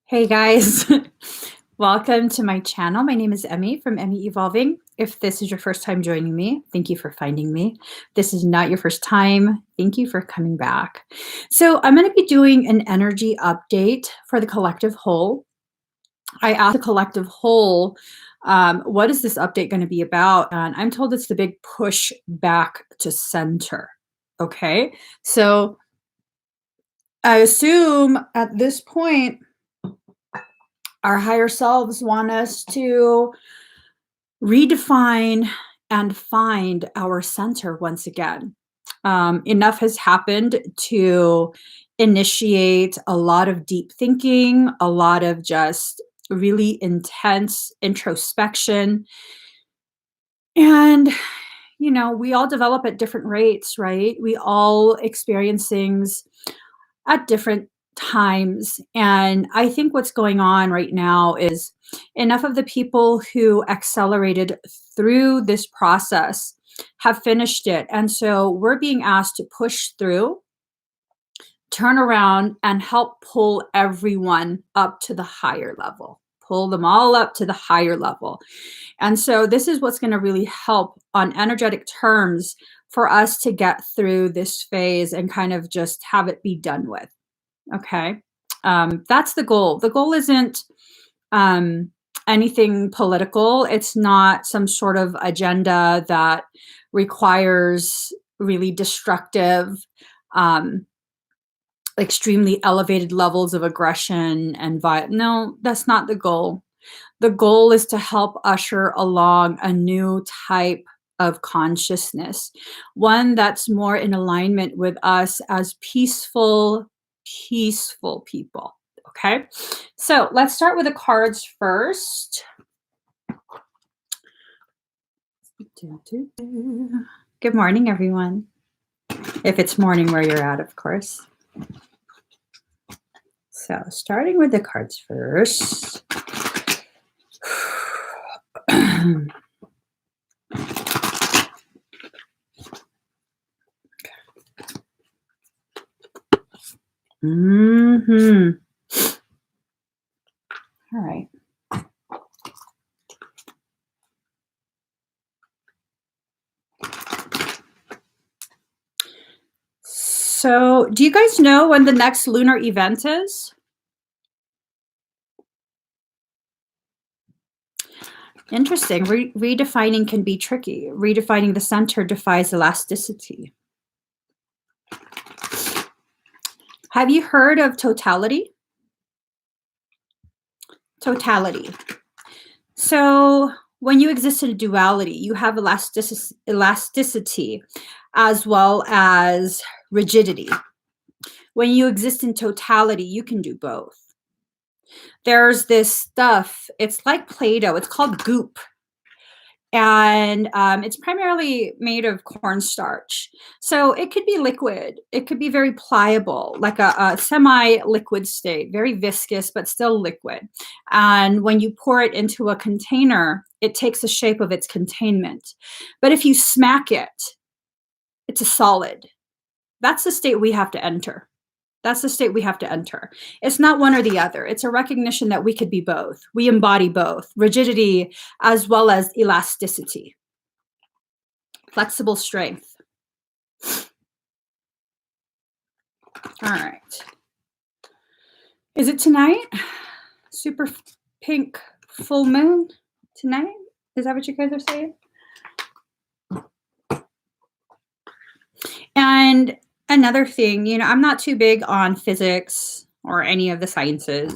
Hey guys, welcome to my channel. My name is Emmy from Emmy Evolving. If this is your first time joining me, thank you for finding me. If this is not your first time, thank you for coming back. So I'm going to be doing an energy update for the collective whole. I asked the collective whole, what is this update going to be about? And I'm told it's the big push back to center. Okay, so I assume at this point, our higher selves want us to redefine and find our center once again. Enough has happened to initiate a lot of deep thinking, a lot of just really intense introspection. And, we all develop at different rates, right? We all experience things at different times. And I think what's going on right now is enough of the people who accelerated through this process have finished it. And so we're being asked to push through, turn around, and help pull everyone up to the higher level. Pull them all up to the higher level. And so this is what's going to really help on energetic terms for us to get through this phase and kind of just have it be done with. Okay. That's the goal. The goal isn't anything political. It's not some sort of agenda that requires really destructive, extremely elevated levels of aggression and violence. No, that's not the goal. The goal is to help usher along a new type of consciousness, one that's more in alignment with us as peaceful people. Okay, so let's start with the cards first. Good morning, everyone. If it's morning where you're at, of course. So starting with the cards first. All right. So, do you guys know when the next lunar event is? Interesting. Redefining can be tricky. Redefining the center defies elasticity. Have you heard of totality? Totality. So when you exist in a duality, you have elasticity as well as rigidity. When you exist in totality, you can do both. There's this stuff, it's like Play-Doh, it's called goop. And it's primarily made of cornstarch. So it could be liquid. It could be very pliable, like a semi-liquid state, very viscous, but still liquid. And when you pour it into a container, it takes the shape of its containment. But if you smack it, it's a solid. That's the state we have to enter. That's the state we have to enter. It's not one or the other. It's a recognition that we could be both. We embody both, rigidity as well as elasticity, flexible strength. All right. Is it tonight? Super pink full moon tonight? Is that what you guys are saying? And another thing, I'm not too big on physics or any of the sciences.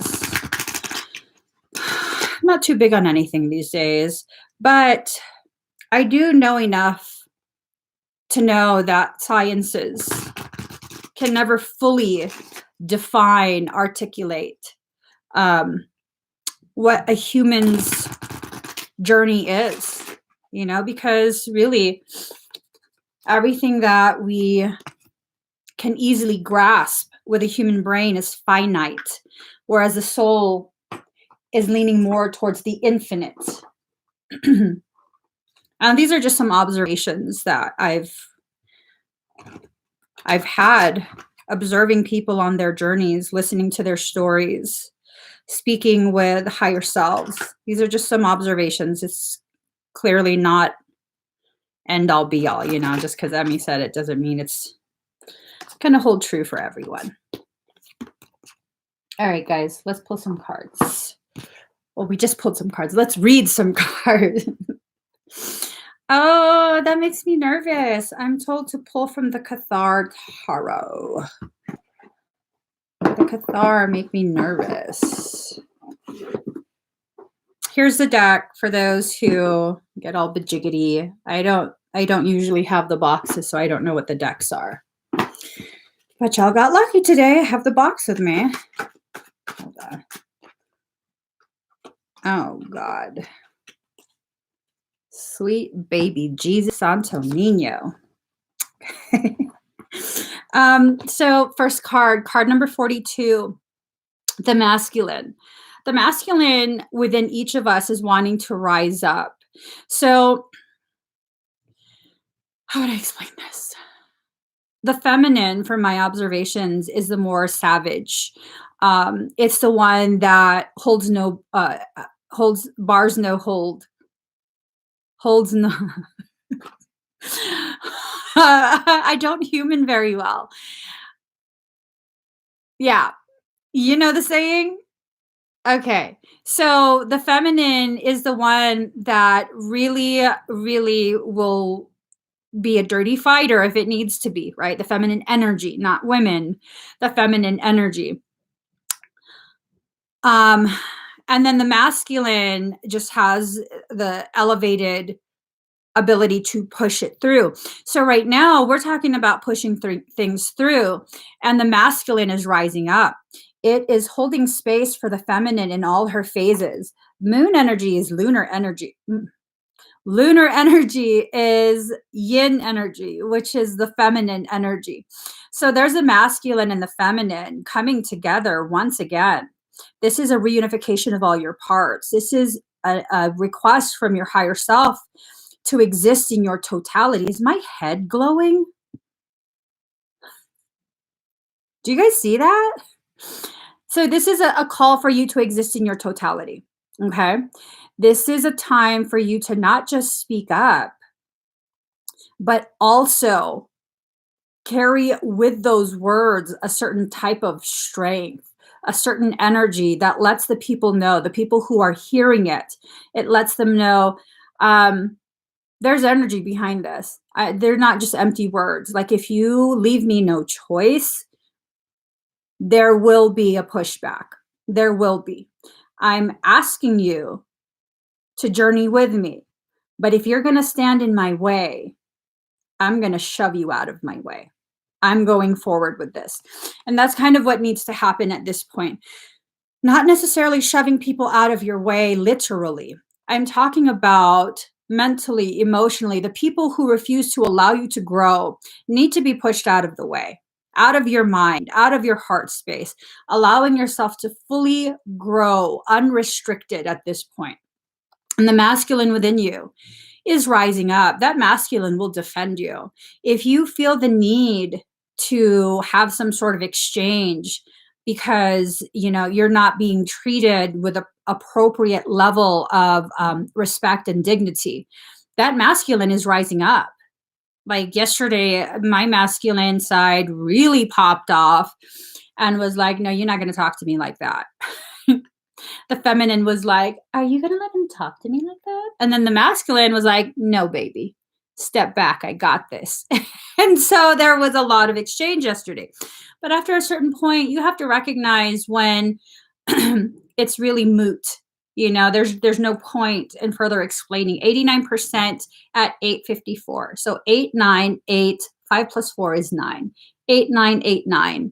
I'm not too big on anything these days, but I do know enough to know that sciences can never fully define, articulate what a human's journey is, because really everything that we can easily grasp with a human brain is finite, whereas the soul is leaning more towards the infinite. And these are just some observations that I've had observing people on their journeys, listening to their stories, speaking with higher selves. These are just some observations. It's clearly not end all be all, just because Emmy said it doesn't mean it's going to hold true for everyone. All right, guys, let's pull some cards. Well, we just pulled some cards. Let's read some cards. Oh, that makes me nervous. I'm told to pull from the ClairTarot. The Cathar make me nervous. Here's the deck for those who get all bajiggity. I don't usually have the boxes, so I don't know what the decks are. But y'all got lucky today. I have the box with me. Hold on. Oh, God. Sweet baby Jesus Santo Nino. So first card number 42, the masculine. The masculine within each of us is wanting to rise up. So how would I explain this? The feminine, from my observations, is the more savage. It's the one that holds bars no hold. Holds no. I don't human very well. Yeah. You know the saying? Okay. So the feminine is the one that really, really will be a dirty fighter if it needs to be, right? The feminine energy, not women, the feminine energy. And then the masculine just has the elevated ability to push it through. So right now we're talking about pushing things through, and the masculine is rising up. It is holding space for the feminine in all her phases. Moon energy is lunar energy. Lunar energy is yin energy, which is the feminine energy. So there's a masculine and the feminine coming together once again. This is a reunification of all your parts. This is a request from your higher self to exist in your totality. Is my head glowing? Do you guys see that? So this is a call for you to exist in your totality. Okay. This is a time for you to not just speak up, but also carry with those words a certain type of strength, a certain energy that lets the people know, the people who are hearing it, it lets them know there's energy behind this. They're not just empty words. Like, if you leave me no choice, there will be a pushback. There will be. I'm asking you to journey with me. But if you're going to stand in my way, I'm going to shove you out of my way. I'm going forward with this. And that's kind of what needs to happen at this point. Not necessarily shoving people out of your way, literally. I'm talking about mentally, emotionally. The people who refuse to allow you to grow need to be pushed out of the way, out of your mind, out of your heart space, allowing yourself to fully grow unrestricted at this point. And the masculine within you is rising up. That masculine will defend you. If you feel the need to have some sort of exchange because you're not being treated with an appropriate level of respect and dignity, that masculine is rising up. Like yesterday, my masculine side really popped off and was like, no, you're not going to talk to me like that. The feminine was like, are you going to let him talk to me like that? And then the masculine was like, no, baby, step back. I got this. And so there was a lot of exchange yesterday. But after a certain point, you have to recognize when it's really moot. There's no point in further explaining. 89% at 854. So 898, 5 plus 4 is 9. 8989,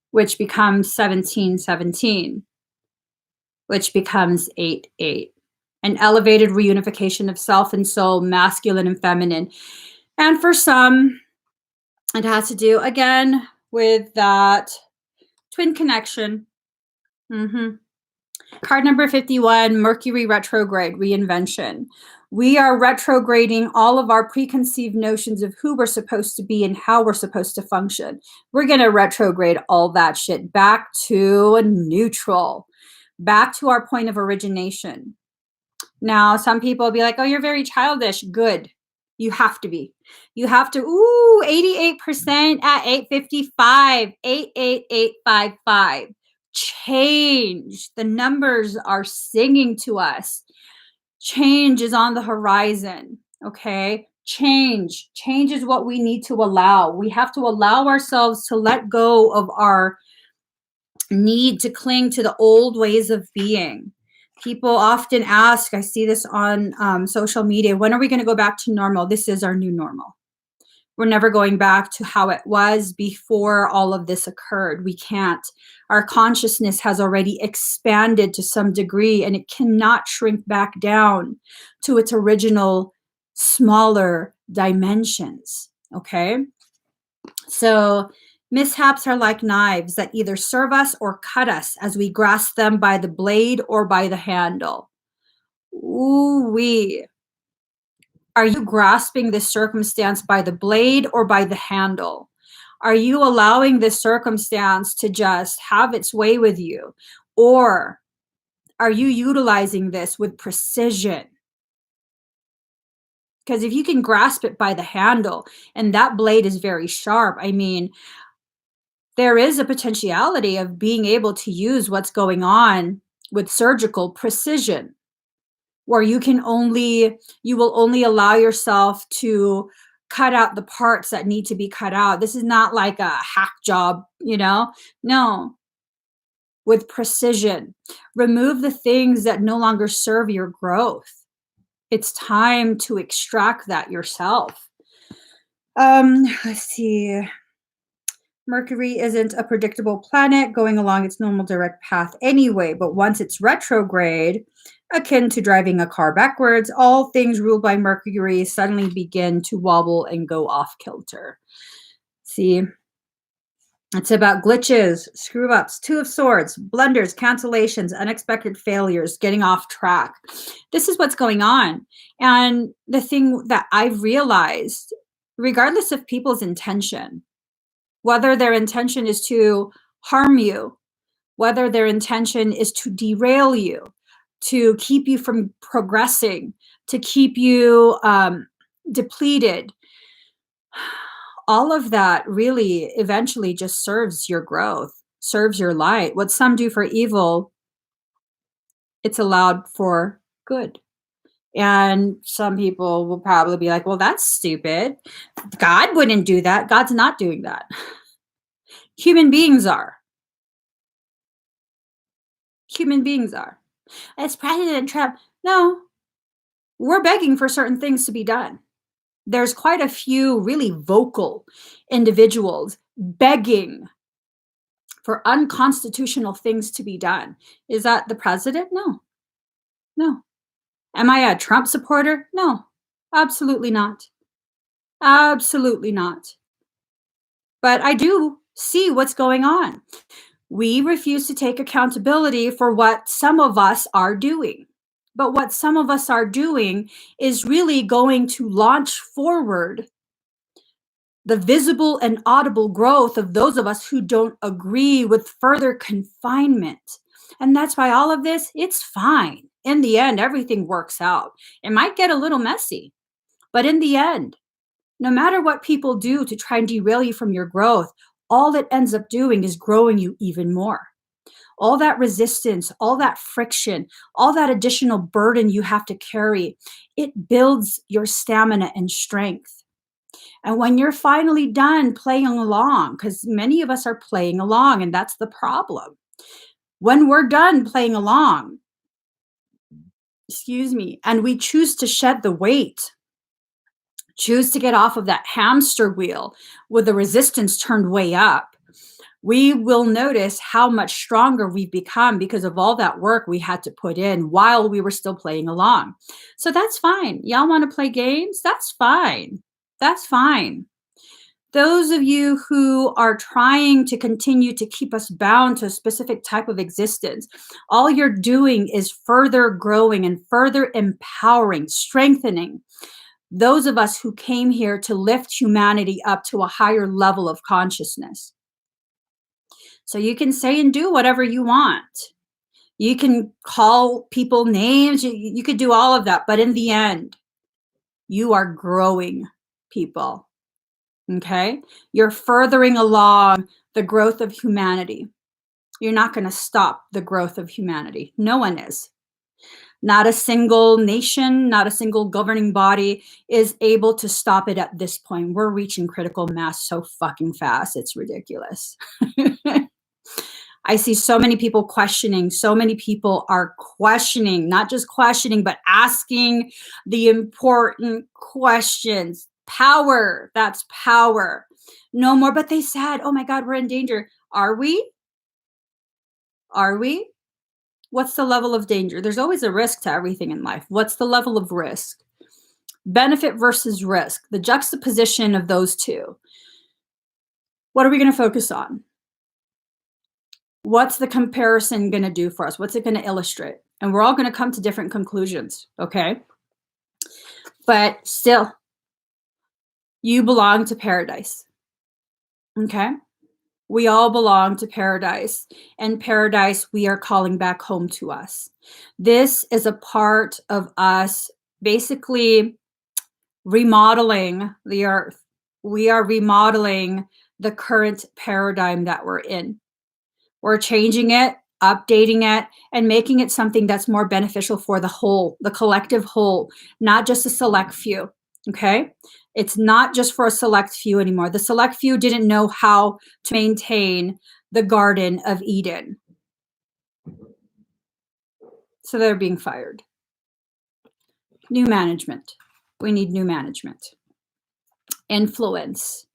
which becomes 1717. Which becomes 8-8, an elevated reunification of self and soul, masculine and feminine. And for some, it has to do, again, with that twin connection. Card number 51, Mercury retrograde, reinvention. We are retrograding all of our preconceived notions of who we're supposed to be and how we're supposed to function. We're going to retrograde all that shit back to neutral, back to our point of origination. Now, some people will be like, oh, you're very childish. Good. You have to be. You have to, 88% at 855, 88855. Change. The numbers are singing to us. Change is on the horizon. Okay. Change is what we need to allow. We have to allow ourselves to let go of our need to cling to the old ways of being. People often ask, I see this on social media, when are we going to go back to normal? This is our new normal. We're never going back to how it was before all of this occurred. We can't. Our consciousness has already expanded to some degree, and it cannot shrink back down to its original smaller dimensions. Okay? So mishaps are like knives that either serve us or cut us as we grasp them by the blade or by the handle. Ooh-wee. Are you grasping this circumstance by the blade or by the handle? Are you allowing this circumstance to just have its way with you? Or are you utilizing this with precision? Because if you can grasp it by the handle and that blade is very sharp, I mean, there is a potentiality of being able to use what's going on with surgical precision, where you will only allow yourself to cut out the parts that need to be cut out. This is not like a hack job, No, with precision. Remove the things that no longer serve your growth. It's time to extract that yourself. Let's see. Mercury isn't a predictable planet going along its normal direct path anyway, but once it's retrograde, akin to driving a car backwards, all things ruled by Mercury suddenly begin to wobble and go off kilter. See, it's about glitches, screw-ups, Two of Swords, blunders, cancellations, unexpected failures, getting off track. This is what's going on. And the thing that I've realized, regardless of people's intention, whether their intention is to harm you, whether their intention is to derail you, to keep you from progressing, to keep you depleted, all of that really eventually just serves your growth, serves your light. What some do for evil, it's allowed for good. And some people will probably be like, well, that's stupid. God wouldn't do that. God's not doing that. Human beings are. Human beings are. It's President Trump. No, we're begging for certain things to be done. There's quite a few really vocal individuals begging for unconstitutional things to be done. Is that the president? No. No. Am I a Trump supporter? No, absolutely not. Absolutely not. But I do see what's going on. We refuse to take accountability for what some of us are doing. But what some of us are doing is really going to launch forward the visible and audible growth of those of us who don't agree with further confinement. And that's why all of this, it's fine. In the end, everything works out. It might get a little messy, but in the end, no matter what people do to try and derail you from your growth, all it ends up doing is growing you even more. All that resistance, all that friction, all that additional burden you have to carry, it builds your stamina and strength. And when you're finally done playing along, because many of us are playing along, and that's the problem. When we're done playing along, and we choose to shed the weight, choose to get off of that hamster wheel with the resistance turned way up, we will notice how much stronger we've become because of all that work we had to put in while we were still playing along. So that's fine. Y'all want to play games? That's fine. That's fine. Those of you who are trying to continue to keep us bound to a specific type of existence, all you're doing is further growing and further empowering, strengthening those of us who came here to lift humanity up to a higher level of consciousness. So you can say and do whatever you want. You can call people names, you could do all of that, but in the end, you are growing people. Okay? You're furthering along the growth of humanity. You're not going to stop the growth of humanity. No one is. Not a single nation, not a single governing body is able to stop it at this point. We're reaching critical mass so fucking fast. It's ridiculous. I see so many people questioning. So many people are questioning, not just questioning, but asking the important questions. Power, that's power. No more, but they said, oh my God, we're in danger. Are we? Are we? What's the level of danger? There's always a risk to everything in life. What's the level of risk? Benefit versus risk, the juxtaposition of those two. What are we going to focus on? What's the comparison going to do for us? What's it going to illustrate? And we're all going to come to different conclusions, okay? But still, you belong to paradise, okay? We all belong to paradise, and paradise we are calling back home to us. This is a part of us basically remodeling the earth. We are remodeling the current paradigm that we're in. We're changing it, updating it, and making it something that's more beneficial for the whole, the collective whole, not just a select few, okay? It's not just for a select few anymore. The select few didn't know how to maintain the Garden of Eden. So they're being fired. New management. We need new management. Influence.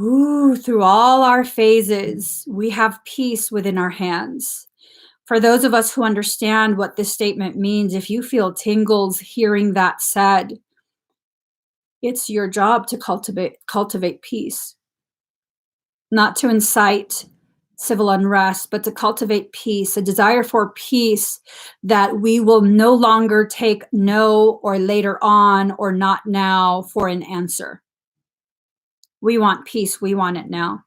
Ooh, through all our phases, we have peace within our hands. For those of us who understand what this statement means, if you feel tingles hearing that said, it's your job to cultivate peace. Not to incite civil unrest, but to cultivate peace, a desire for peace that we will no longer take no or later on or not now for an answer. We want peace. We want it now.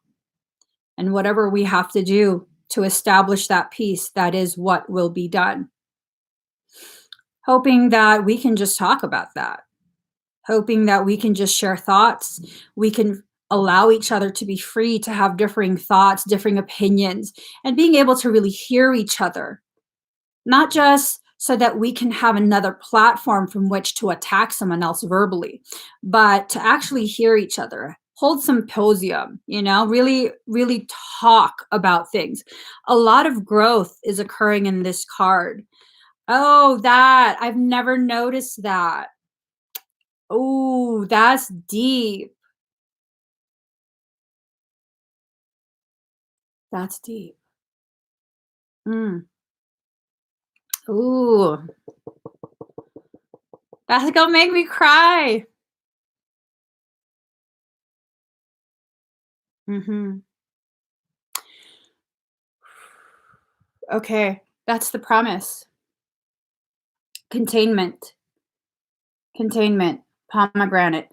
And whatever we have to do to establish that peace, that is what will be done. Hoping that we can just talk about that. Hoping that we can just share thoughts. We can allow each other to be free to have differing thoughts, differing opinions, and being able to really hear each other. Not just so that we can have another platform from which to attack someone else verbally, but to actually hear each other. Hold symposium, really, really talk about things. A lot of growth is occurring in this card. Oh, that. I've never noticed that. Oh, that's deep. That's deep. Ooh. That's gonna make me cry. Okay, that's the promise. Containment, pomegranate.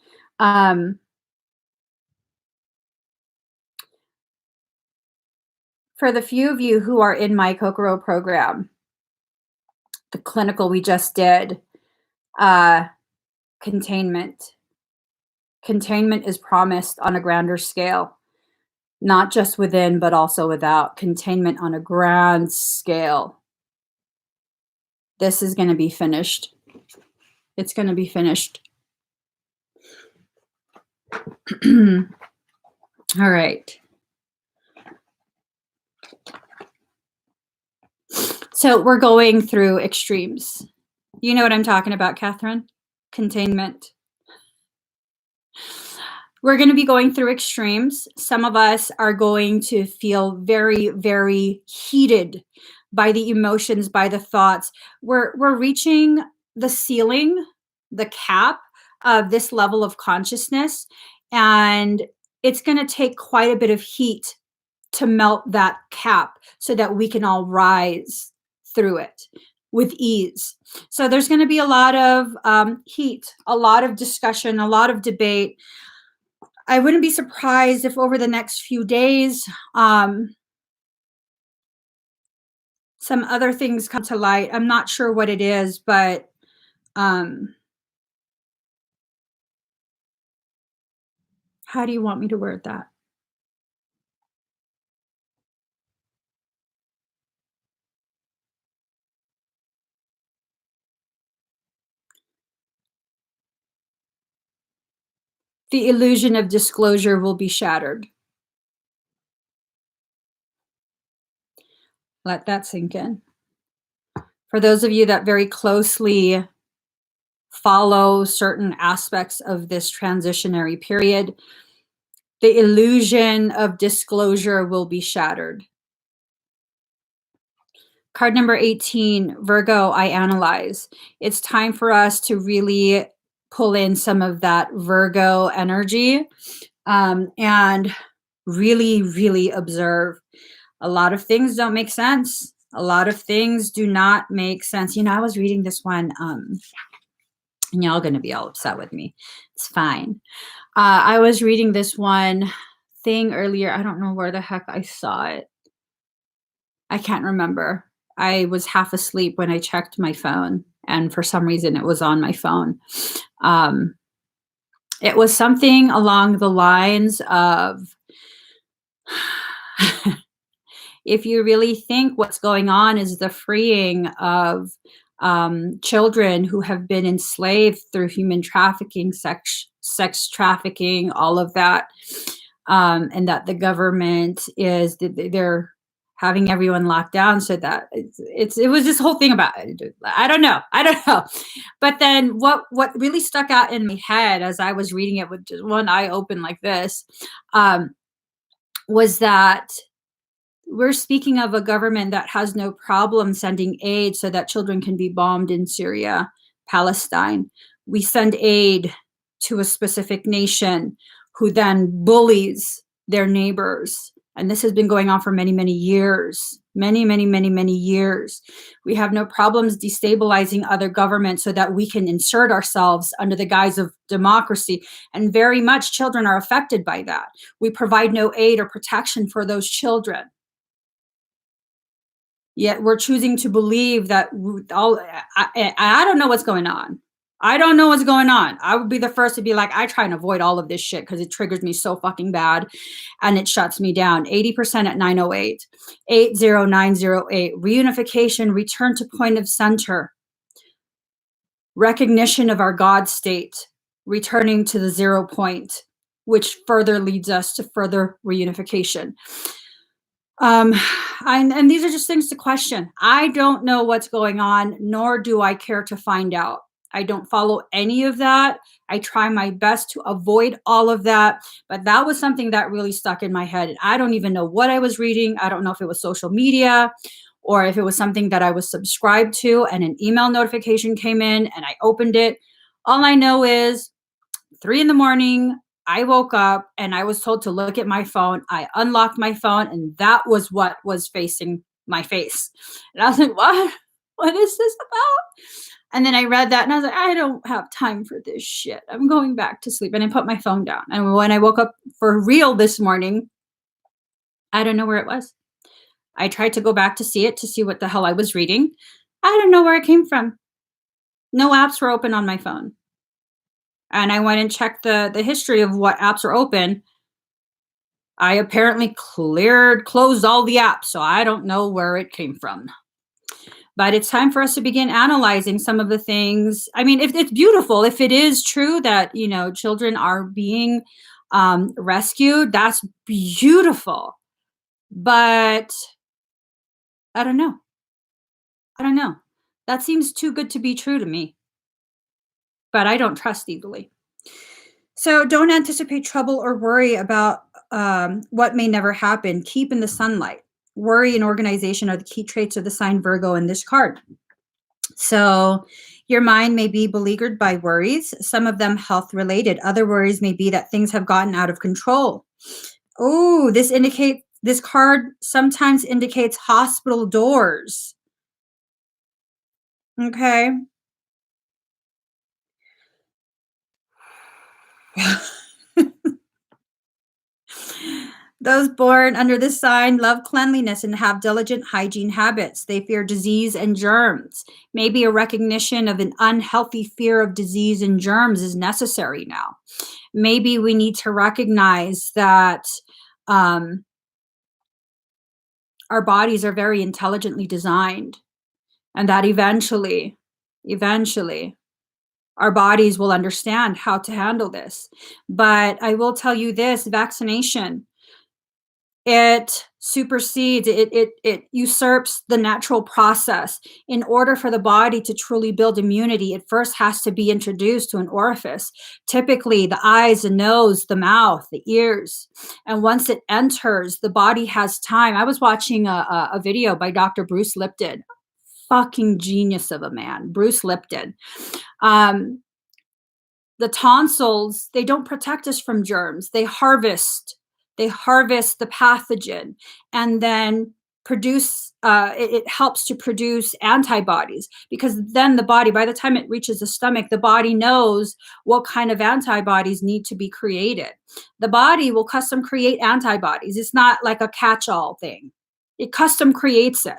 For the few of you who are in my Kokoro program, the clinical we just did, containment. Containment is promised on a grander scale, not just within, but also without. Containment on a grand scale. This is going to be finished. It's going to be finished. All right. So we're going through extremes. You know what I'm talking about, Catherine? Containment. We're going to be going through extremes. Some of us are going to feel very, very heated by the emotions, by the thoughts. We're reaching the ceiling, the cap of this level of consciousness. And it's going to take quite a bit of heat to melt that cap so that we can all rise through it with ease. So there's going to be a lot of heat, a lot of discussion, a lot of debate. I wouldn't be surprised if over the next few days, some other things come to light. I'm not sure what it is, but how do you want me to word that? The illusion of disclosure will be shattered. Let that sink in. For those of you that very closely follow certain aspects of this transitionary period, the illusion of disclosure will be shattered. Card number 18, Virgo, I analyze. It's time for us to really pull in some of that Virgo energy and really, really observe. A lot of things don't make sense. A lot of things do not make sense. You know, I was reading this one, and y'all going to be all upset with me. It's fine. I was reading this one thing earlier. I don't know where the heck I saw it. I can't remember. I was half asleep when I checked my phone, and for some reason it was on my phone. It was something along the lines of, if you really think what's going on is the freeing of children who have been enslaved through human trafficking, sex trafficking, all of that, and that the government is, they're having everyone locked down so that it was this whole thing about, I don't know. But then what really stuck out in my head as I was reading it with just one eye open like this, was that we're speaking of a government that has no problem sending aid so that children can be bombed in Syria, Palestine. We send aid to a specific nation who then bullies their neighbors. And this has been going on for many, many years. Many, many, many, many years. We have no problems destabilizing other governments so that we can insert ourselves under the guise of democracy. And very much children are affected by that. We provide no aid or protection for those children. Yet we're choosing to believe that I don't know what's going on. I don't know what's going on. I would be the first to be like, I try and avoid all of this shit because it triggers me so fucking bad and it shuts me down. 80% at 908, 80908, reunification, return to point of center, recognition of our God state, returning to the 0 point, which further leads us to further reunification. And these are just things to question. I don't know what's going on, nor do I care to find out. I don't follow any of that. I try my best to avoid all of that. But that was something that really stuck in my head. And I don't even know what I was reading. I don't know if it was social media or if it was something that I was subscribed to and an email notification came in and I opened it. All I know is 3 a.m, I woke up and I was told to look at my phone. I unlocked my phone and that was what was facing my face. And I was like, what? What is this about? And then I read that and I was like, I don't have time for this shit. I'm going back to sleep. And I put my phone down. And when I woke up for real this morning, I don't know where it was. I tried to go back to see it, to see what the hell I was reading. I don't know where it came from. No apps were open on my phone. And I went and checked the history of what apps are open. I apparently closed all the apps, so I don't know where it came from. But it's time for us to begin analyzing some of the things. I mean, if it's beautiful, if it is true that, you know, children are being rescued, that's beautiful. But I don't know. That seems too good to be true to me. But I don't trust easily. So don't anticipate trouble or worry about what may never happen. Keep in the sunlight. Worry and organization are the key traits of the sign Virgo in this card. So your mind may be beleaguered by worries, some of them health related. Other worries may be that things have gotten out of control. Oh, this card sometimes indicates hospital doors. Okay. Those born under this sign love cleanliness and have diligent hygiene habits. They fear disease and germs. Maybe a recognition of an unhealthy fear of disease and germs is necessary now. Maybe we need to recognize that um, our bodies are very intelligently designed, and that eventually, our bodies will understand how to handle this. But I will tell you this, vaccination, it supersedes, it usurps the natural process. In order for the body to truly build immunity, it first has to be introduced to an orifice, typically the eyes, the nose, the mouth, the ears. And once it enters, the body has time. I was watching a video by Dr. Bruce Lipton, fucking genius of a man, Bruce Lipton. um, the tonsils, they don't protect us from germs. They harvest the pathogen, and then produce it helps to produce antibodies, because then the body, by the time it reaches the stomach, the body knows what kind of antibodies need to be created. The body will custom create antibodies. It's not like a catch-all thing. It custom creates it.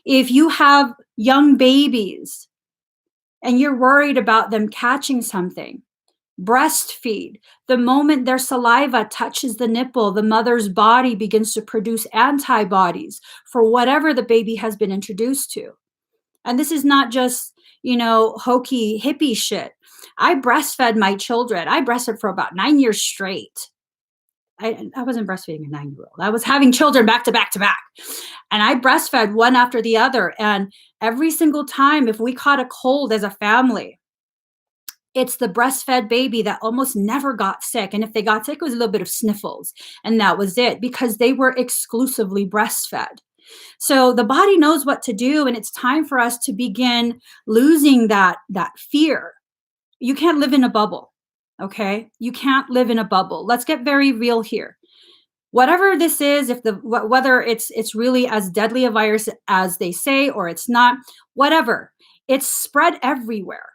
If you have young babies and you're worried about them catching something, breastfeed. The moment their saliva touches the nipple, the mother's body begins to produce antibodies for whatever the baby has been introduced to. And this is not just, hokey hippie shit. I breastfed my children. I breastfed for about 9 years straight. I wasn't breastfeeding a 9-year-old. I was having children back to back to back. And I breastfed one after the other. And every single time, if we caught a cold as a family, it's the breastfed baby that almost never got sick. And if they got sick, it was a little bit of sniffles. And that was it, because they were exclusively breastfed. So the body knows what to do. And it's time for us to begin losing that fear. You can't live in a bubble. Okay. You can't live in a bubble. Let's get very real here. Whatever this is, whether it's really as deadly a virus as they say, or it's not, whatever, it's spread everywhere.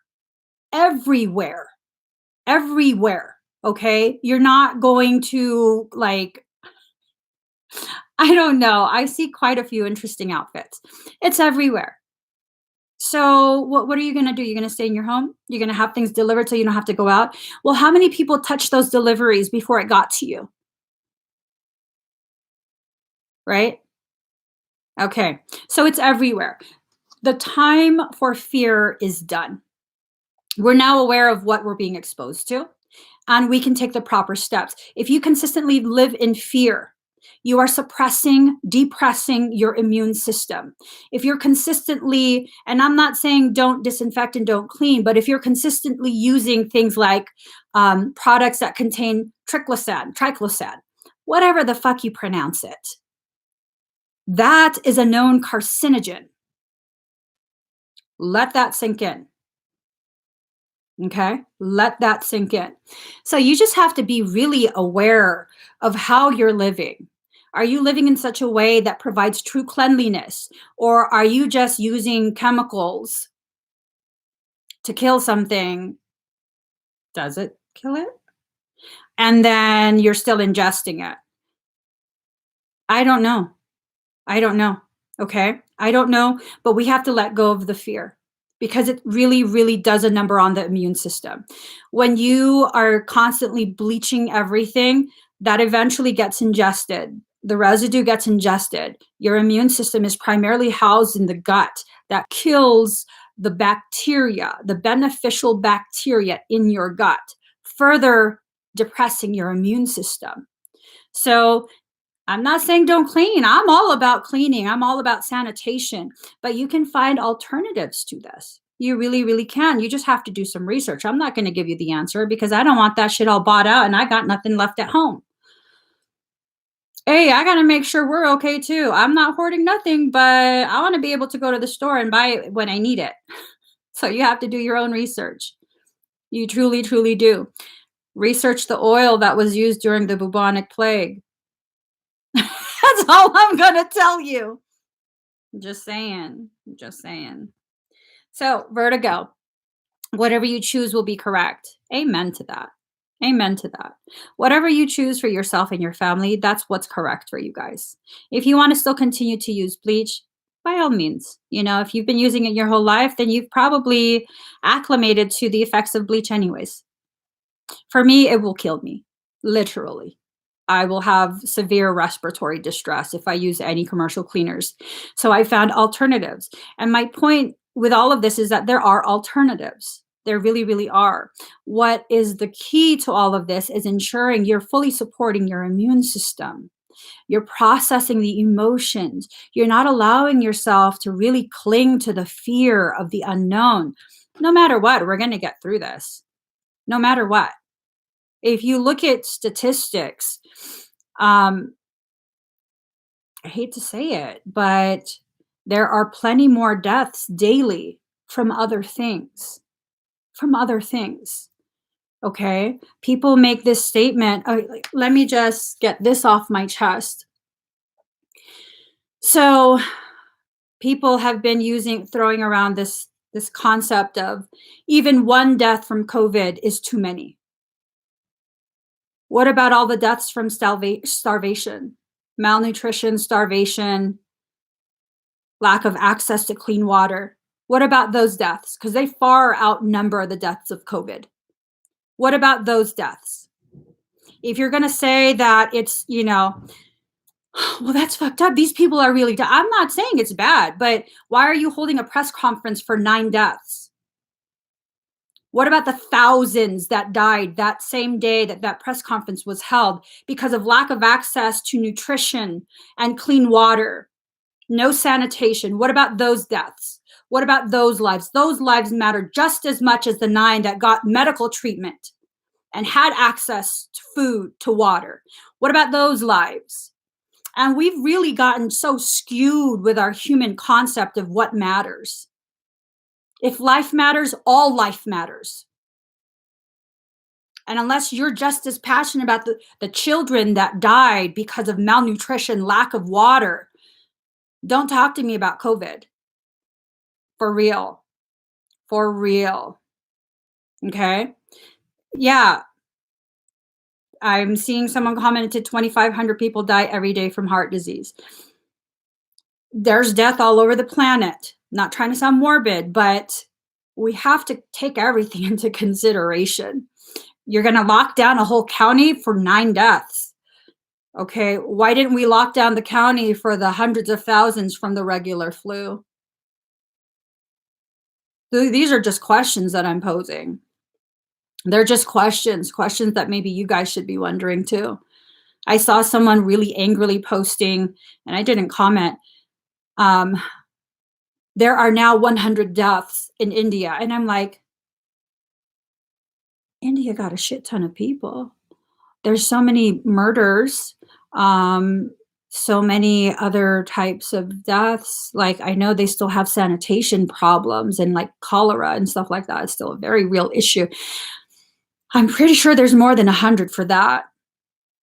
Everywhere. Everywhere. Okay. You're not going to, like, I don't know. I see quite a few interesting outfits. It's everywhere. So what are you going to do? You're going to stay in your home? You're going to have things delivered so you don't have to go out? Well, how many people touched those deliveries before it got to you? Right? Okay. So it's everywhere. The time for fear is done. We're now aware of what we're being exposed to, and we can take the proper steps. If you consistently live in fear, you are depressing your immune system. If you're consistently, and I'm not saying don't disinfect and don't clean, but if you're consistently using things like products that contain triclosan, whatever the fuck you pronounce it, that is a known carcinogen. Let that sink in. Okay, let that sink in. So you just have to be really aware of how you're living. Are you living in such a way that provides true cleanliness? Or are you just using chemicals to kill something? Does it kill it? And then you're still ingesting it. I don't know. Okay, I don't know, but we have to let go of the fear, because it really, really does a number on the immune system. When you are constantly bleaching everything, that eventually gets ingested. The residue gets ingested. Your immune system is primarily housed in the gut. That kills the bacteria, the beneficial bacteria in your gut, further depressing your immune system. So I'm not saying don't clean. I'm all about cleaning. I'm all about sanitation, but you can find alternatives to this. You really, really can. You just have to do some research. I'm not going to give you the answer, because I don't want that shit all bought out and I got nothing left at home. Hey, I got to make sure we're okay too. I'm not hoarding nothing, but I want to be able to go to the store and buy it when I need it. So you have to do your own research. You truly, truly do. Research the oil that was used during the bubonic plague. That's all I'm gonna tell you. Just saying. Just saying. So, vertigo. Whatever you choose will be correct. Amen to that. Amen to that. Whatever you choose for yourself and your family, that's what's correct for you guys. If you want to still continue to use bleach, by all means. You know, if you've been using it your whole life, then you've probably acclimated to the effects of bleach anyways. For me, it will kill me, literally. I will have severe respiratory distress if I use any commercial cleaners. So I found alternatives. And my point with all of this is that there are alternatives. There really, really are. What is the key to all of this is ensuring you're fully supporting your immune system. You're processing the emotions. You're not allowing yourself to really cling to the fear of the unknown. No matter what, we're going to get through this. No matter what. If you look at statistics, I hate to say it, but there are plenty more deaths daily from other things. From other things. Okay? People make this statement. Let me just get this off my chest. So, people have been throwing around this concept of even one death from COVID is too many. What about all the deaths from starvation, malnutrition, starvation, lack of access to clean water? What about those deaths? Because they far outnumber the deaths of COVID. What about those deaths? If you're going to say that it's, well, that's fucked up. These people are really, I'm not saying it's bad, but why are you holding a press conference for 9 deaths? What about the thousands that died that same day that press conference was held because of lack of access to nutrition and clean water, no sanitation? What about those deaths? What about those lives? Those lives matter just as much as the 9 that got medical treatment and had access to food, to water. What about those lives? And we've really gotten so skewed with our human concept of what matters. If life matters, all life matters. And unless you're just as passionate about the children that died because of malnutrition, lack of water, don't talk to me about COVID. For real. For real. Okay? Yeah. I'm seeing someone commented 2,500 people die every day from heart disease. There's death all over the planet. Not trying to sound morbid, but we have to take everything into consideration. You're going to lock down a whole county for 9 deaths. Okay, why didn't we lock down the county for the hundreds of thousands from the regular flu? These are just questions that I'm posing. They're just questions that maybe you guys should be wondering too. I saw someone really angrily posting, and I didn't comment, there are now 100 deaths in India. And I'm like, India got a shit ton of people. There's so many murders, so many other types of deaths. Like, I know they still have sanitation problems and like cholera and stuff like that. It's still a very real issue. I'm pretty sure there's more than 100 for that.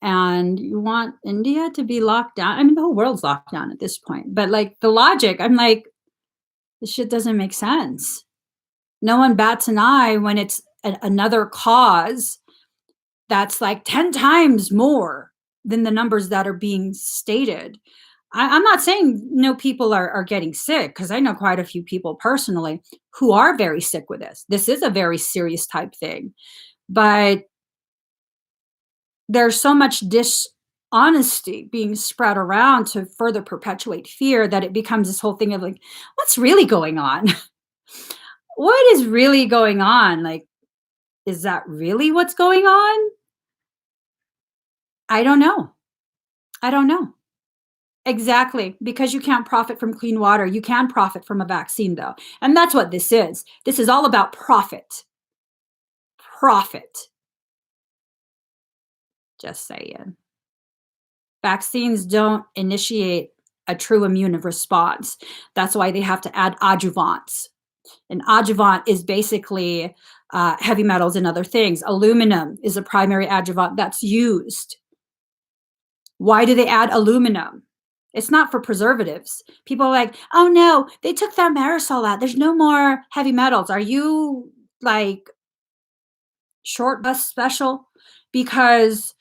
And you want India to be locked down? I mean, the whole world's locked down at this point. But like the logic, I'm like, this shit doesn't make sense. No one bats an eye when it's another cause that's like 10 times more than the numbers that are being stated. I'm not saying no people are getting sick, because I know quite a few people personally who are very sick with this. This is a very serious type thing. But there's so much dishonesty being spread around to further perpetuate fear that it becomes this whole thing of like, what's really going on? What is really going on? Like, is that really what's going on? I don't know. I don't know. Exactly. Because you can't profit from clean water. You can profit from a vaccine, though. And that's what this is. This is all about profit. Profit. Just saying. Vaccines don't initiate a true immune response. That's why they have to add adjuvants. An adjuvant is basically heavy metals and other things. Aluminum is a primary adjuvant that's used. Why do they add aluminum? It's not for preservatives. People are like, oh no, they took their marisol out. There's no more heavy metals. Are you like short bus special? Because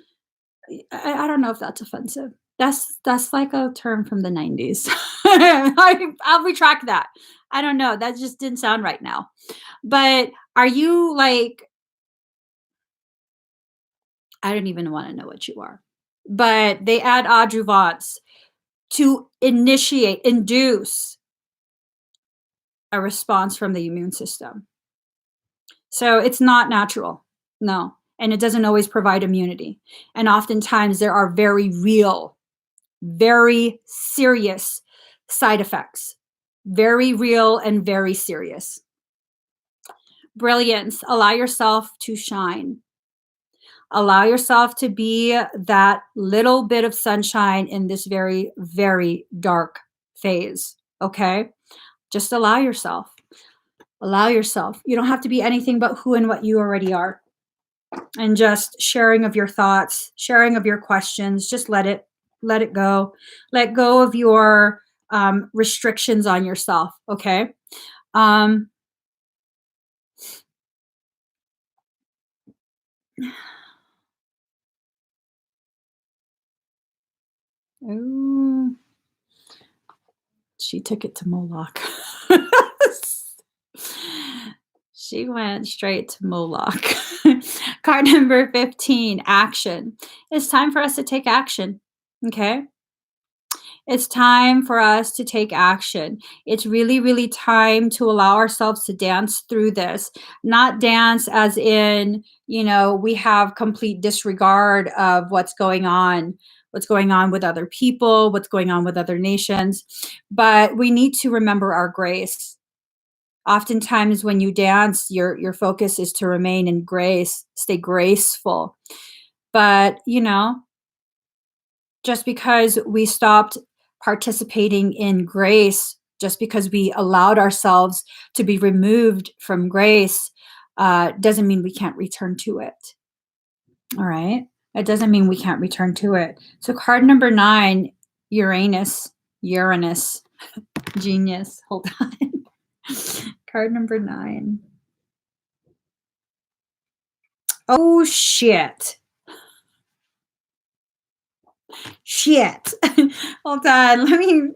I don't know if that's offensive. That's like a term from the 90s. I'll retract that. I don't know. That just didn't sound right now. But are you like, I don't even want to know what you are. But they add adjuvants to induce a response from the immune system. So it's not natural. No. And it doesn't always provide immunity. And oftentimes there are very real, very serious side effects. Very real and very serious. Brilliance. Allow yourself to shine. Allow yourself to be that little bit of sunshine in this very, very dark phase. Okay? Just allow yourself. Allow yourself. You don't have to be anything but who and what you already are. And just sharing of your thoughts, sharing of your questions, just let it go. Let go of your restrictions on yourself. Okay? Ooh. She took it to Moloch. She went straight to Moloch. Card number 15, action. It's time for us to take action. Okay? It's time for us to take action. It's really, really time to allow ourselves to dance through this. Not dance as in, we have complete disregard of what's going on with other people, what's going on with other nations. But we need to remember our grace. Oftentimes when you dance, your focus is to remain in grace, stay graceful. But, just because we stopped participating in grace, just because we allowed ourselves to be removed from grace, doesn't mean we can't return to it. All right? It doesn't mean we can't return to it. So card number 9, Uranus, genius. Hold on. Card number 9. Oh, shit. Hold on. Let me.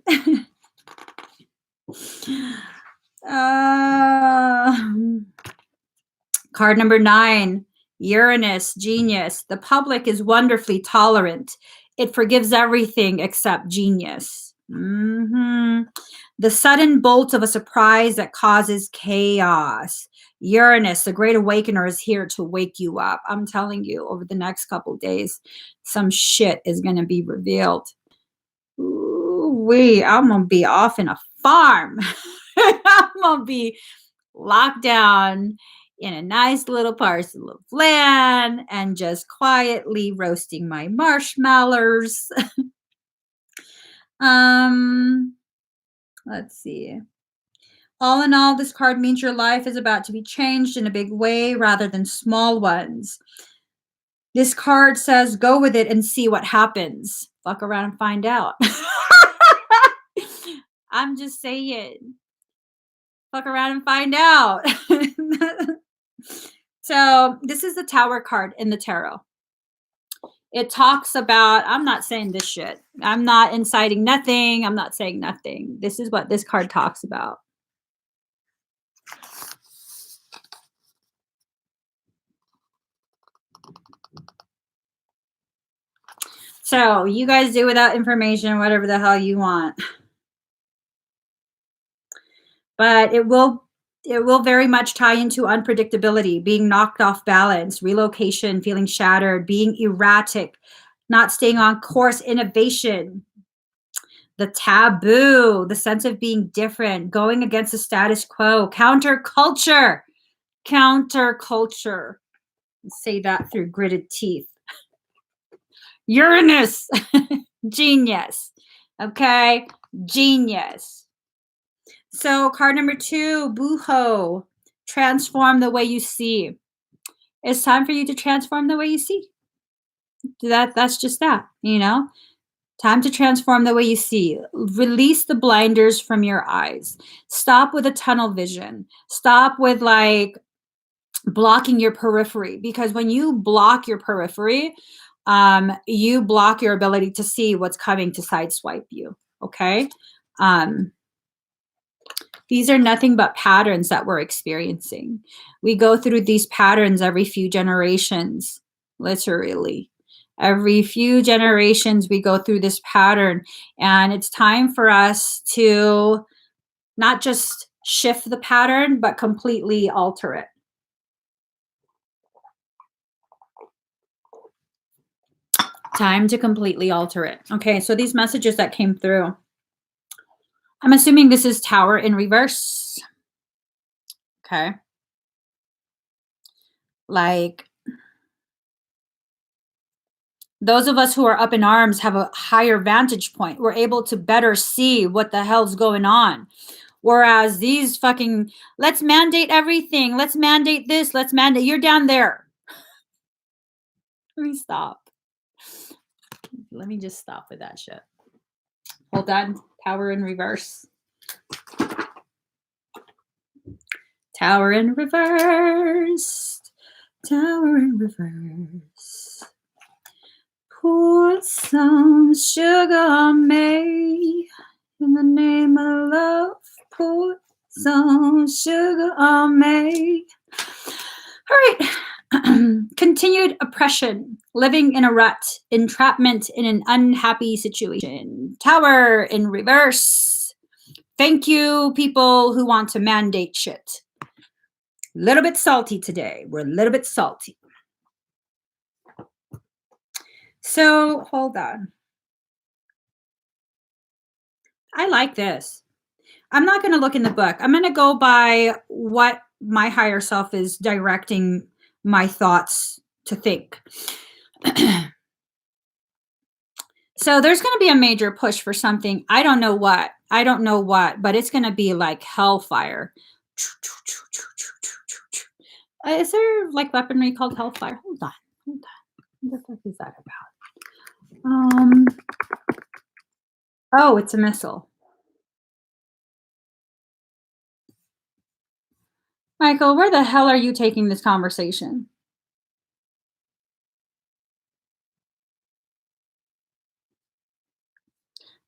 Card number 9, Uranus, genius. The public is wonderfully tolerant. It forgives everything except genius. The sudden bolt of a surprise that causes chaos. Uranus, the great awakener, is here to wake you up. I'm telling you, over the next couple of days, some shit is going to be revealed. Ooh-wee, I'm going to be off in a farm. I'm going to be locked down in a nice little parcel of land and just quietly roasting my marshmallows. Let's see. All in all, this card means your life is about to be changed in a big way rather than small ones. This card says, go with it and see what happens. Fuck around and find out. I'm just saying. Fuck around and find out. So this is the Tower card in the tarot. It talks about, I'm not saying this shit. I'm not inciting nothing. I'm not saying nothing. This is what this card talks about. So you guys do without information, whatever the hell you want. But it will very much tie into unpredictability, being knocked off balance, relocation, feeling shattered, being erratic, not staying on course, innovation, the taboo, the sense of being different, going against the status quo, counterculture. Say that through gritted teeth. Uranus, genius. Okay, genius. So card number 2, Booho, transform the way you see. It's time for you to transform the way you see. That's just that, you know? Time to transform the way you see. Release the blinders from your eyes. Stop with a tunnel vision. Stop with like blocking your periphery, because when you block your periphery, you block your ability to see what's coming to sideswipe you. Okay. These are nothing but patterns that we're experiencing. We go through these patterns every few generations, literally. Every few generations, we go through this pattern, and it's time for us to not just shift the pattern, but completely alter it. Time to completely alter it. Okay, so these messages that came through, I'm assuming this is Tower in reverse. Okay. Like, those of us who are up in arms have a higher vantage point. We're able to better see what the hell's going on. Whereas these fucking, let's mandate everything. Let's mandate this. Let's mandate. You're down there. Let me stop. Let me just stop with that shit. Hold on. Tower in reverse. Tower in reverse. Tower in reverse. Pour some sugar on me. In the name of love, pour some sugar on me. All right. Continued oppression, living in a rut, entrapment in an unhappy situation. Tower in reverse. Thank you, people who want to mandate shit. A little bit salty today. We're a little bit salty. So, hold on. I like this. I'm not going to look in the book. I'm going to go by what my higher self is directing my thoughts to think. So there's going to be a major push for something. I don't know what. But it's going to be like hellfire. Is there like weaponry called hellfire? Hold on. What the fuck is that about? Oh, it's a missile. Michael, where the hell are you taking this conversation?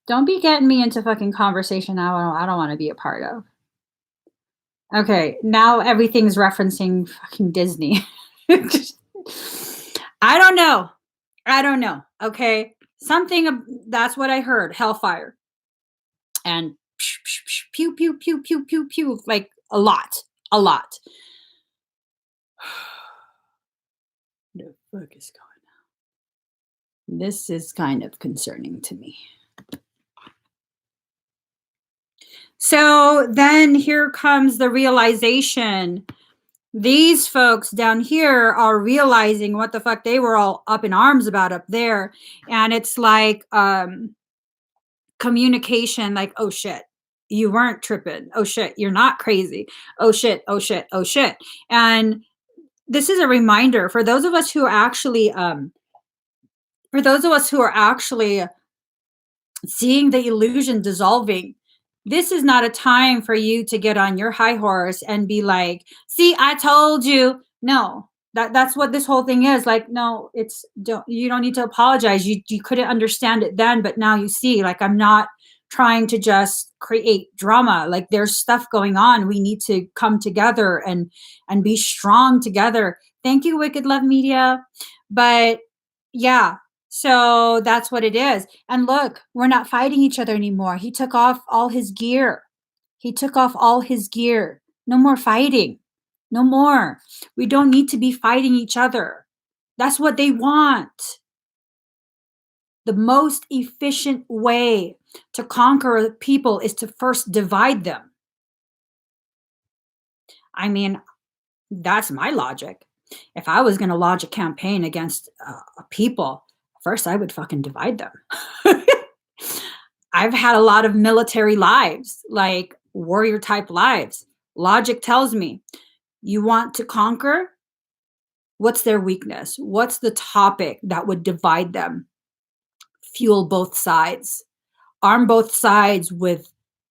Don't be getting me into fucking conversation I don't want to be a part of. Okay, now everything's referencing fucking Disney. I don't know. Okay, something, that's what I heard. Hellfire. And pew, pew, pew, pew, pew, pew. Like a lot. What the fuck is going on? This is kind of concerning to me. So then here comes the realization. These folks down here are realizing what the fuck they were all up in arms about up there. And it's like communication, like, oh shit, you weren't tripping. Oh shit, you're not crazy. Oh shit. And this is a reminder for those of us who are actually seeing the illusion dissolving. This is not a time for you to get on your high horse and be like, see, I told you. No, that's what this whole thing is. Like, no, you don't need to apologize. You couldn't understand it then, but now you see. Like, I'm not trying to just create drama. Like, there's stuff going on. We need to come together and be strong together. Thank you, Wicked Love Media. But yeah. So that's what it is. And look, we're not fighting each other anymore. He took off all his gear. No more fighting. No more. We don't need to be fighting each other. That's what they want. The most efficient way to conquer people is to first divide them. I mean, that's my logic. If I was going to launch a campaign against people, first I would fucking divide them. I've had a lot of military lives, like warrior type lives. Logic tells me You want to conquer? What's their weakness? What's the topic that would divide them? Fuel both sides. Arm both sides with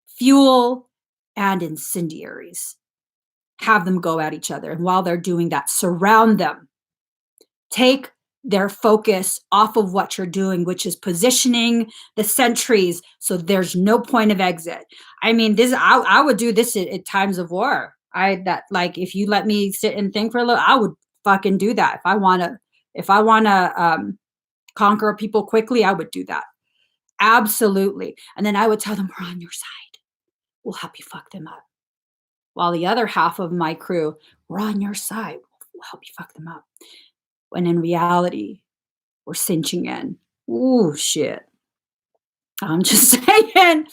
fuel and incendiaries. Have them go at each other. And while they're doing that, surround them. Take their focus off of what you're doing, which is positioning the sentries so there's no point of exit. I mean, this I would do this at times of war. Like if you let me sit and think for a little, I would fucking do that. If I wanna conquer people quickly, I would do that. Absolutely. And then I would tell them, we're on your side. We'll help you fuck them up. While the other half of my crew, we're on your side. We'll help you fuck them up. When in reality, we're cinching in. Ooh, shit. I'm just saying.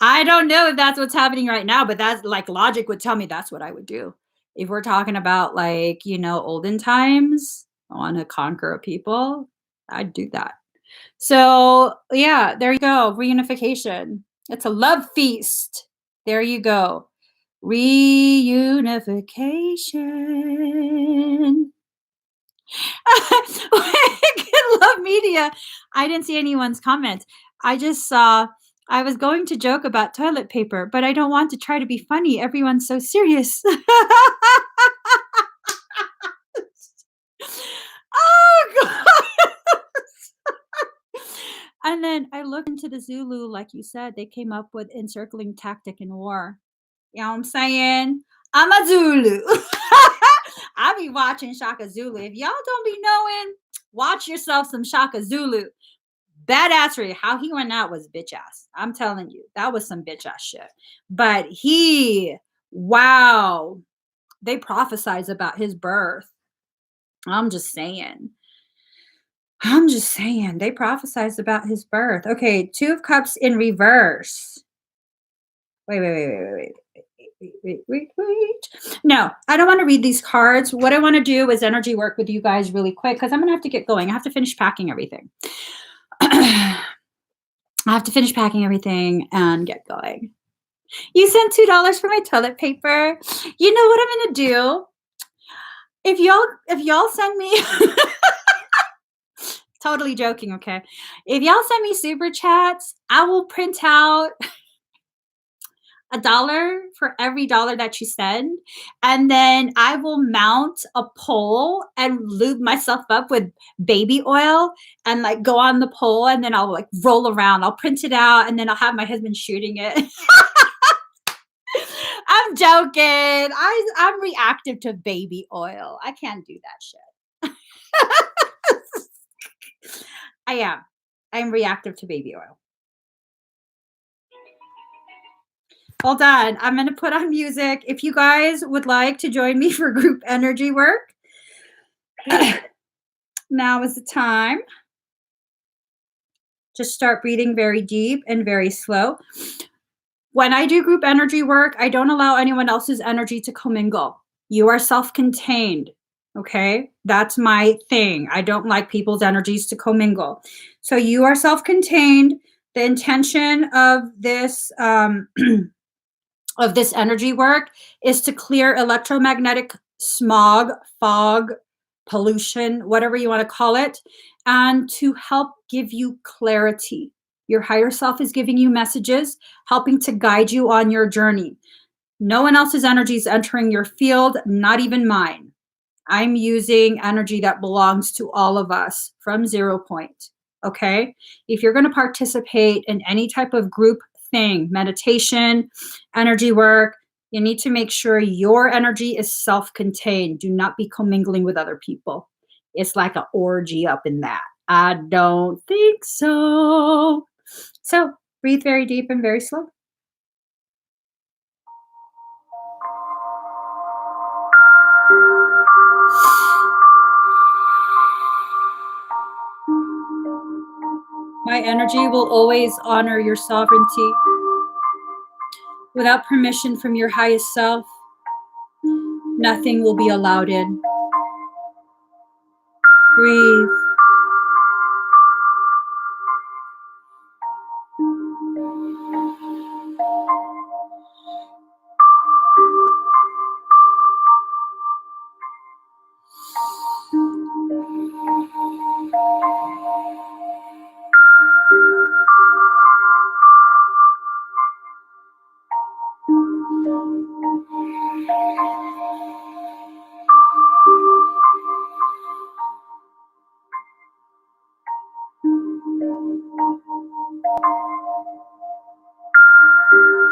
I don't know if that's what's happening right now, but that's like logic would tell me that's what I would do. If we're talking about like, olden times, I want to conquer a people, I'd do that. So, yeah, there you go. Reunification. It's a love feast. There you go. Reunification. Love media. I didn't see anyone's comments. I just saw I was going to joke about toilet paper, but I don't want to try to be funny. Everyone's so serious. Oh god. And then I looked into the Zulu, like you said, they came up with encircling tactic in war. You know what I'm saying? I'm a Zulu. I be watching Shaka Zulu. If y'all don't be knowing, watch yourself some Shaka Zulu. Badassery. How he went out was bitch ass. I'm telling you, that was some bitch ass shit. But wow, they prophesied about his birth. I'm just saying. They prophesized about his birth. Okay, Two of Cups in reverse. Wait. No, I don't want to read these cards. What I want to do is energy work with you guys really quick because I'm going to have to get going. I have to finish packing everything. I have to finish packing everything and get going. You sent $2 for my toilet paper. You know what I'm going to do? If y'all send me totally joking, okay? If y'all send me super chats, I will print out $1 for every dollar that you send. And then I will mount a pole and lube myself up with baby oil and like go on the pole and then I'll like roll around. I'll print it out and then I'll have my husband shooting it. I'm joking. I'm reactive to baby oil. I can't do that shit. I am. I'm reactive to baby oil. Hold on. I'm going to put on music. If you guys would like to join me for group energy work, now is the time. Just start breathing very deep and very slow. When I do group energy work, I don't allow anyone else's energy to commingle. You are self-contained. Okay? That's my thing. I don't like people's energies to commingle. So you are self-contained. The intention of this energy work is to clear electromagnetic smog, fog, pollution, whatever you want to call it, and to help give you clarity. Your higher self is giving you messages, helping to guide you on your journey. No one else's energy is entering your field, not even mine. I'm using energy that belongs to all of us from 0 point. Okay? If you're going to participate in any type of group thing, meditation, energy work, you need to make sure your energy is self-contained. Do not be commingling with other people. It's like an orgy up in that. I don't think so. So breathe very deep and very slow. My energy will always honor your sovereignty. Without permission from your highest self, nothing will be allowed in. Breathe.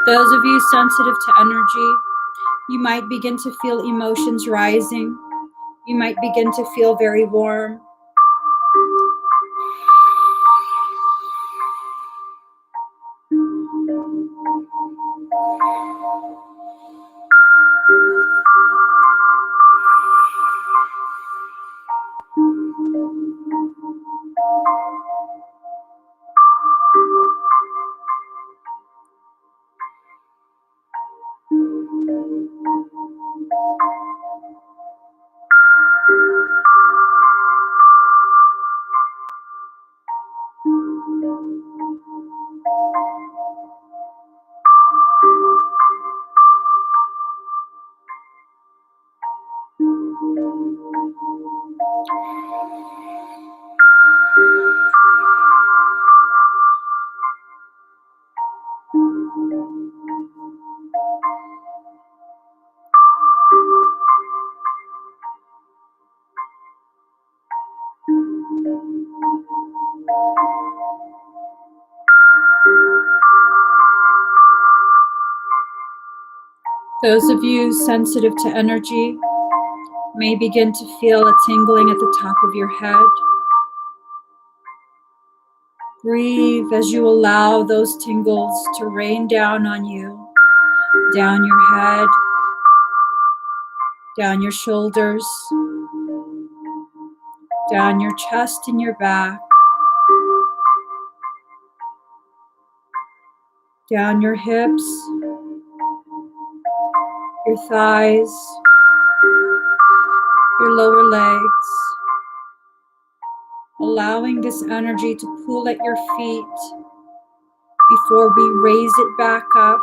Those of you sensitive to energy, you might begin to feel emotions rising. You might begin to feel very warm. Those of you sensitive to energy may begin to feel a tingling at the top of your head. Breathe as you allow those tingles to rain down on you, down your head, down your shoulders, down your chest and your back, down your hips, your thighs, your lower legs, allowing this energy to pool at your feet before we raise it back up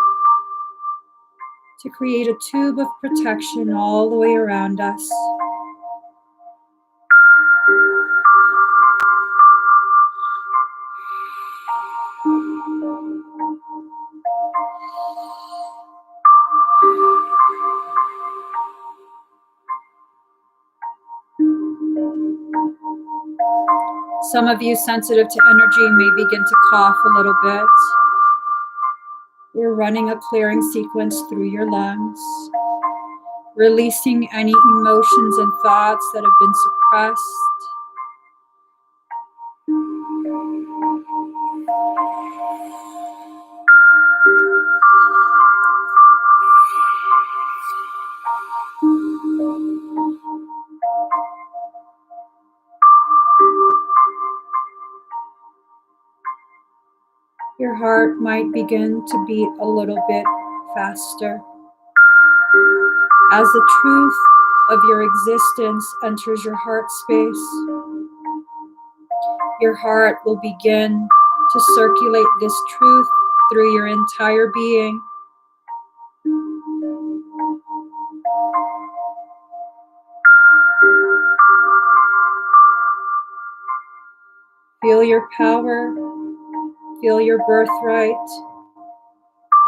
to create a tube of protection all the way around us. Some of you sensitive to energy may begin to cough a little bit. We're running a clearing sequence through your lungs, releasing any emotions and thoughts that have been suppressed. Your heart might begin to beat a little bit faster as the truth of your existence enters your heart space. Your heart will begin to circulate this truth through your entire being. Feel your power, feel your birthright,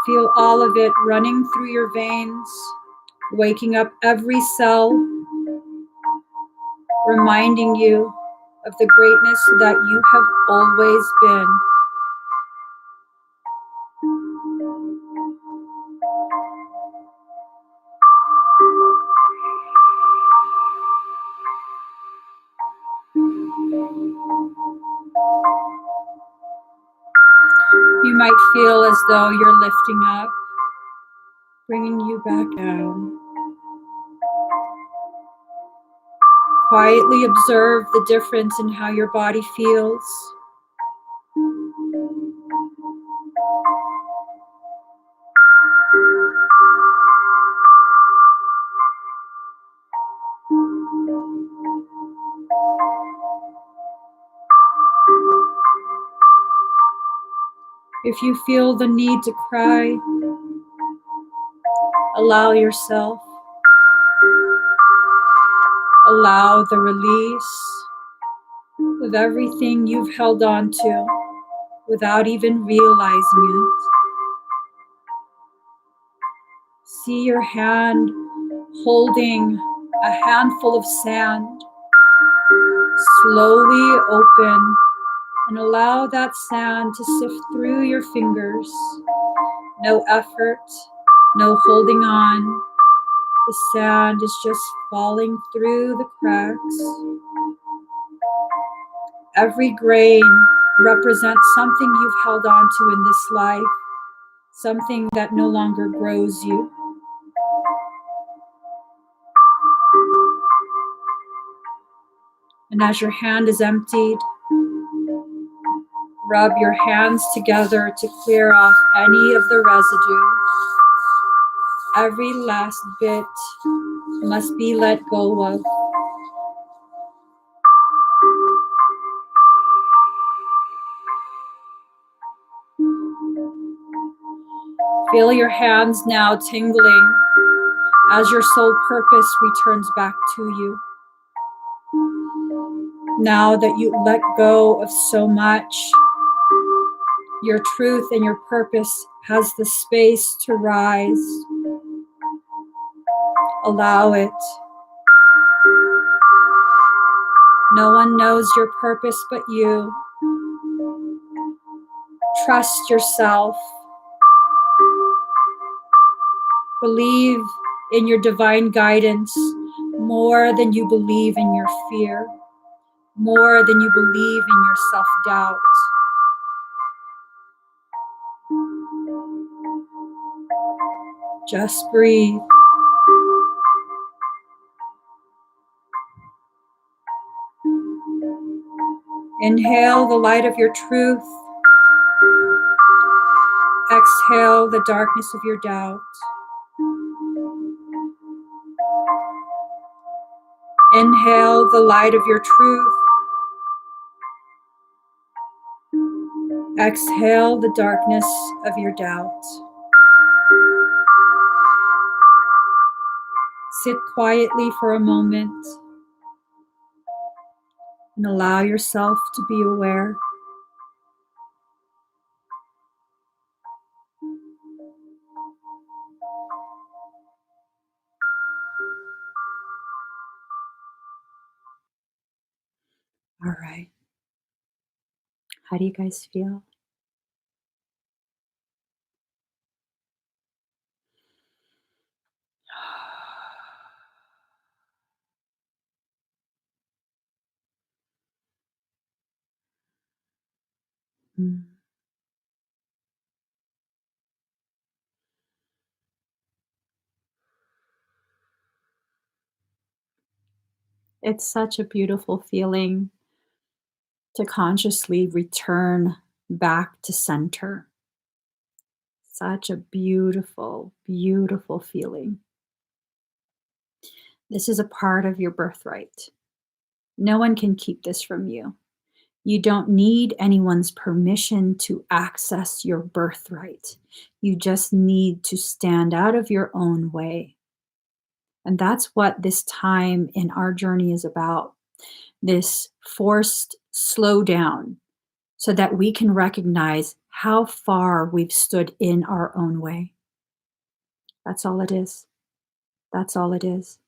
feel all of it running through your veins, waking up every cell, reminding you of the greatness that you have always been. You might feel as though you're lifting up, bringing you back down. Quietly observe the difference in how your body feels. If you feel the need to cry, allow yourself. Allow the release of everything you've held on to without even realizing it. See your hand holding a handful of sand. Slowly open and allow that sand to sift through your fingers, No effort, no holding on. The sand is just falling through the cracks. Every grain represents something you've held on to in this life, something that no longer grows you. And as your hand is emptied, rub your hands together to clear off any of the residue. Every last bit must be let go of. Feel your hands now tingling as your soul purpose returns back to you. Now that you let go of so much, your truth and your purpose has the space to rise. Allow it. No one knows your purpose but you. Trust yourself. Believe in your divine guidance more than you believe in your fear, more than you believe in your self-doubt. Just breathe. Inhale the light of your truth. Exhale the darkness of your doubt. Inhale the light of your truth. Exhale the darkness of your doubt. Sit quietly for a moment and allow yourself to be aware. All right. How do you guys feel? Mm. It's such a beautiful feeling to consciously return back to center. Such a beautiful, beautiful feeling. This is a part of your birthright. No one can keep this from you. You don't need anyone's permission to access your birthright. You just need to stand out of your own way. And that's what this time in our journey is about. This forced slowdown so that we can recognize how far we've stood in our own way. That's all it is. That's all it is.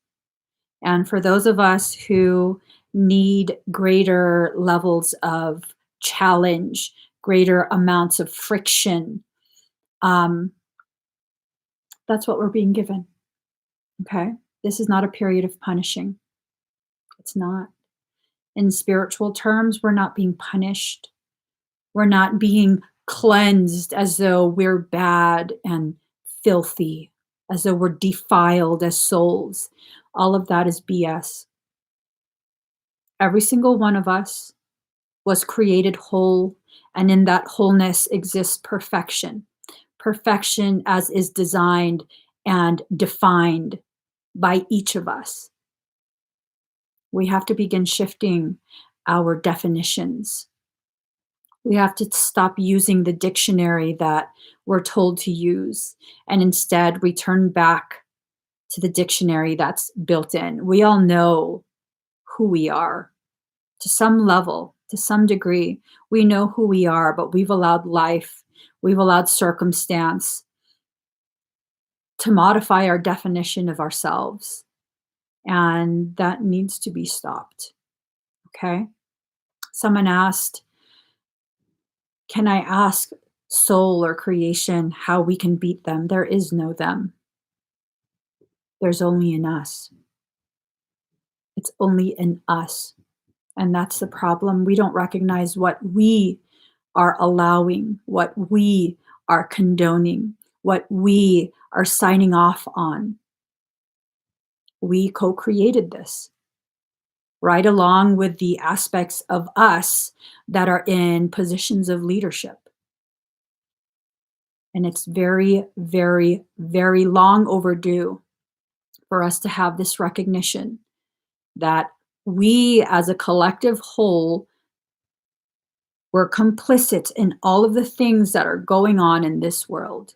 And for those of us who need greater levels of challenge, greater amounts of friction, that's what we're being given. Okay? This is not a period of punishing. It's not. In spiritual terms, we're not being punished. We're not being cleansed as though we're bad and filthy, as though we're defiled as souls. All of that is BS. Every single one of us was created whole, and in that wholeness exists perfection. Perfection as is designed and defined by each of us. We have to begin shifting our definitions. We have to stop using the dictionary that we're told to use and instead return back to the dictionary that's built in. We all know who we are to some level, to some degree. We know who we are, but we've allowed life, we've allowed circumstance to modify our definition of ourselves. And that needs to be stopped. Okay? Someone asked, can I ask soul or creation, how we can beat them. There is no them. There's only in us. It's only in us. And that's the problem. We don't recognize what we are allowing, what we are condoning, what we are signing off on. We co-created this, right along with the aspects of us that are in positions of leadership. And it's very, very, very long overdue for us to have this recognition that we as a collective whole were complicit in all of the things that are going on in this world.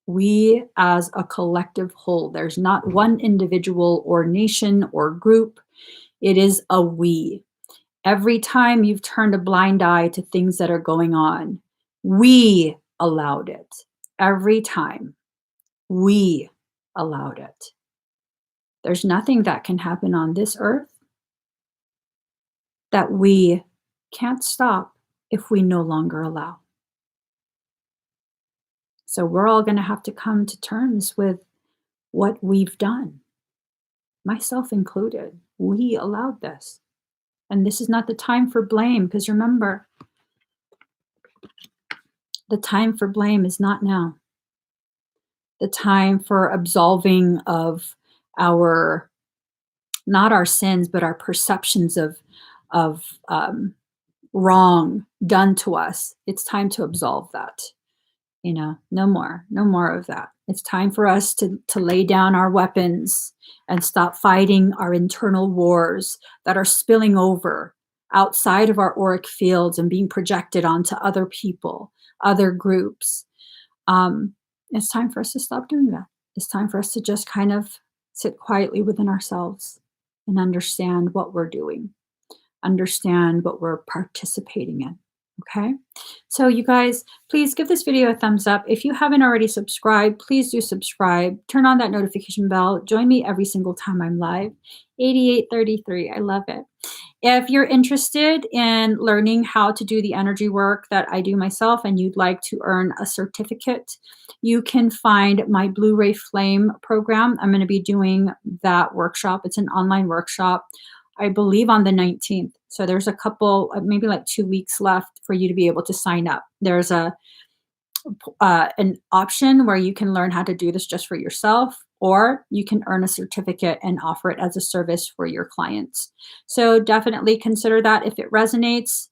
We as a collective whole, there's not one individual or nation or group. It is a we. Every time you've turned a blind eye to things that are going on, we allowed it. Every time we allowed it. There's nothing that can happen on this earth that we can't stop if we no longer allow. So we're all going to have to come to terms with what we've done, myself included. We allowed this. And this is not the time for blame, because remember, the time for blame is not now. The time for absolving of our, not our sins, but our perceptions of wrong done to us. It's time to absolve that. No more of that. It's time for us to lay down our weapons and stop fighting our internal wars that are spilling over outside of our auric fields and being projected onto other people, other groups. It's time for us to stop doing that. It's time for us to just kind of sit quietly within ourselves and understand what we're doing, understand what we're participating in. Okay, so you guys, please give this video a thumbs up. If you haven't already subscribed, please do subscribe. Turn on that notification bell. Join me every single time I'm live. 8833. I love it. If you're interested in learning how to do the energy work that I do myself and you'd like to earn a certificate, you can find my Blu-ray Flame program. I'm going to be doing that workshop. It's an online workshop, I believe on the 19th. So there's a couple, maybe like 2 weeks left for you to be able to sign up. There's an option where you can learn how to do this just for yourself, or you can earn a certificate and offer it as a service for your clients. So definitely consider that. If it resonates,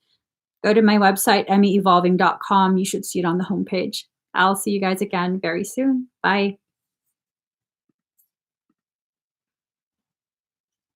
go to my website, emmyevolving.com. You should see it on the homepage. I'll see you guys again very soon. Bye.